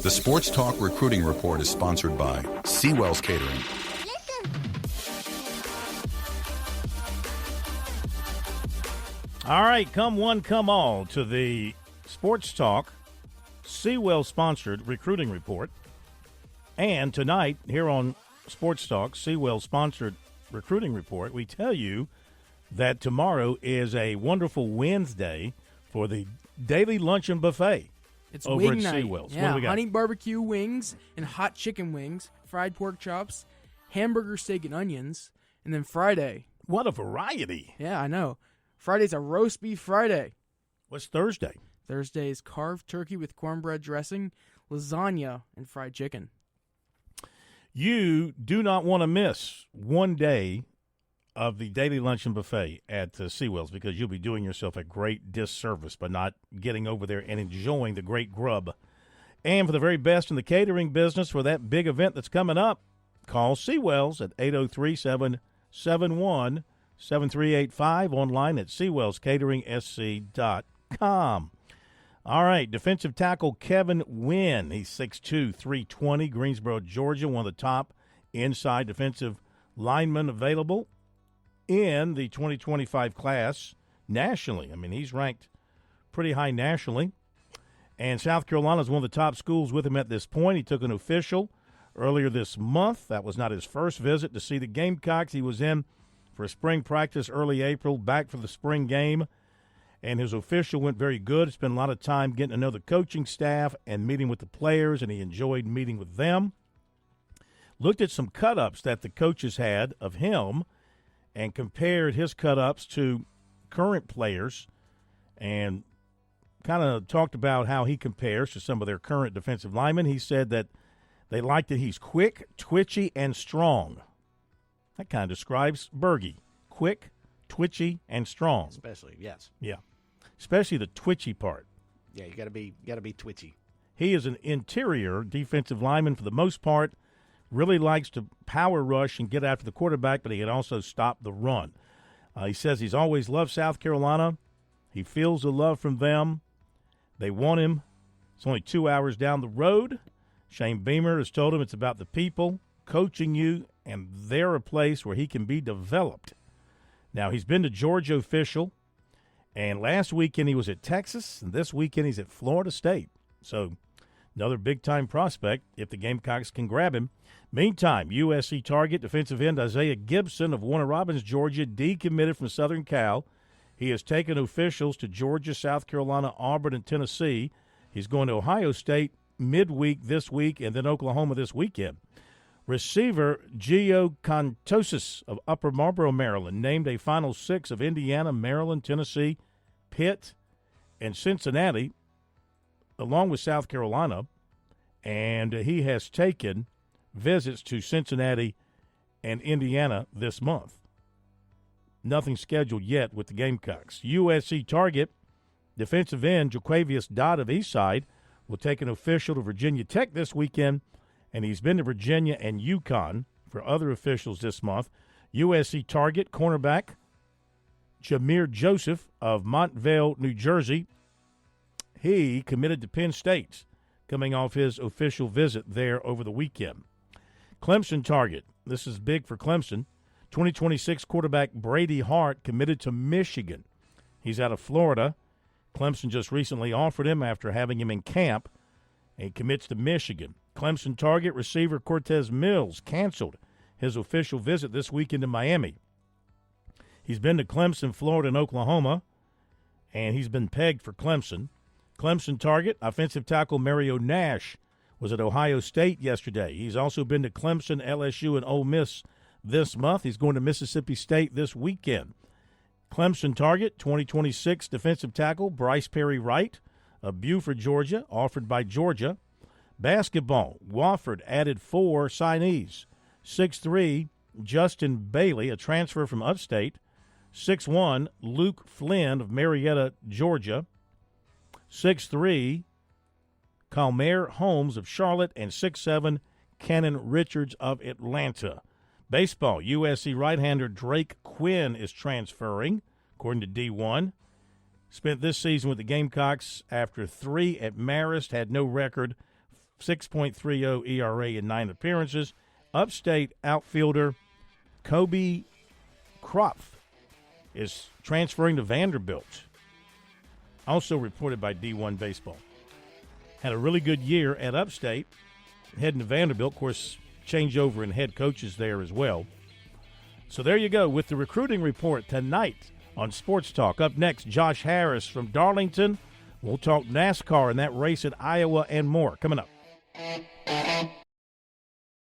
The Sports Talk Recruiting Report is sponsored by Seawell's Catering. All right, come one, come all to the Sports Talk Seawell-sponsored recruiting report. And tonight, here on Sports Talk Seawell-sponsored recruiting report, we tell you that tomorrow is a wonderful Wednesday for the Daily Luncheon Buffet. It's over wing at night. Seawell's. Yeah, What do we got? honey barbecue wings and hot chicken wings, fried pork chops, hamburger steak and onions, and then Friday. What a variety. Yeah, I know. Friday's a roast beef Friday. What's Thursday? Thursday is carved turkey with cornbread dressing, lasagna, and fried chicken. You do not want to miss one day of the Daily Luncheon Buffet at Seawell's, because you'll be doing yourself a great disservice by not getting over there and enjoying the great grub. And for the very best in the catering business for that big event that's coming up, call Seawell's at 803-771-7385, online at SeawellsCateringSC.com. All right, defensive tackle Kevin Wynn. He's 6'2", 320, Greensboro, Georgia, one of the top inside defensive linemen available in the 2025 class nationally. I mean, he's ranked pretty high nationally. And South Carolina is one of the top schools with him at this point. He took an official earlier this month. That was not his first visit to see the Gamecocks. He was in for a spring practice early April, back for the spring game. And his official went very good. Spent a lot of time getting to know the coaching staff and meeting with the players, and he enjoyed meeting with them. Looked at some cut-ups that the coaches had of him and compared his cut-ups to current players and kind of talked about how he compares to some of their current defensive linemen. He said that they like that he's quick, twitchy, and strong. That kind of describes Berge. Quick, twitchy, and strong. Especially, yes. Yeah. Especially the twitchy part. Yeah, you got to be twitchy. He is an interior defensive lineman for the most part. Really likes to power rush and get after the quarterback, but he can also stop the run. He says he's always loved South Carolina. He feels the love from them. They want him. It's only 2 hours down the road. Shane Beamer has told him it's about the people coaching you, and they're a place where he can be developed. Now, he's been to Georgia official, and last weekend he was at Texas, and this weekend he's at Florida State. So another big-time prospect if the Gamecocks can grab him. Meantime, USC target defensive end Isaiah Gibson of Warner Robins, Georgia, decommitted from Southern Cal. He has taken officials to Georgia, South Carolina, Auburn, and Tennessee. He's going to Ohio State midweek this week and then Oklahoma this weekend. Receiver Gio Contosis of Upper Marlboro, Maryland, named a final six of Indiana, Maryland, Tennessee, Pitt, and Cincinnati, along with South Carolina, and he has taken visits to Cincinnati and Indiana this month. Nothing scheduled yet with the Gamecocks. USC target defensive end Jaquavius Dodd of Eastside will take an official to Virginia Tech this weekend, and he's been to Virginia and UConn for other officials this month. USC target cornerback Jameer Joseph of Montvale, New Jersey. He committed to Penn State, coming off his official visit there over the weekend. Clemson target, this is big for Clemson, 2026 quarterback Brady Hart committed to Michigan. He's out of Florida. Clemson just recently offered him after having him in camp, and he commits to Michigan. Clemson target receiver Cortez Mills canceled his official visit this weekend to Miami. He's been to Clemson, Florida, and Oklahoma, and he's been pegged for Clemson. Clemson target, offensive tackle Mario Nash, was at Ohio State yesterday. He's also been to Clemson, LSU, and Ole Miss this month. He's going to Mississippi State this weekend. Clemson target, 2026 defensive tackle Bryce Perry Wright of Buford, Georgia, offered by Georgia. Basketball, Wofford added 4 signees. 6'3", Justin Bailey, a transfer from upstate. 6'1", Luke Flynn of Marietta, Georgia. 6'3", Calmer Holmes of Charlotte, and 6'7", Cannon Richards of Atlanta. Baseball, USC right-hander Drake Quinn is transferring, according to D1. Spent this season with the Gamecocks after 3 at Marist, had no record, 6.30 ERA in 9 appearances. Upstate outfielder Kobe Kropf is transferring to Vanderbilt. Also reported by D1 Baseball. Had a really good year at Upstate. Heading to Vanderbilt, of course, changeover in head coaches there as well. So there you go with the recruiting report tonight on Sports Talk. Up next, Josh Harris from Darlington. We'll talk NASCAR and that race at Iowa and more coming up.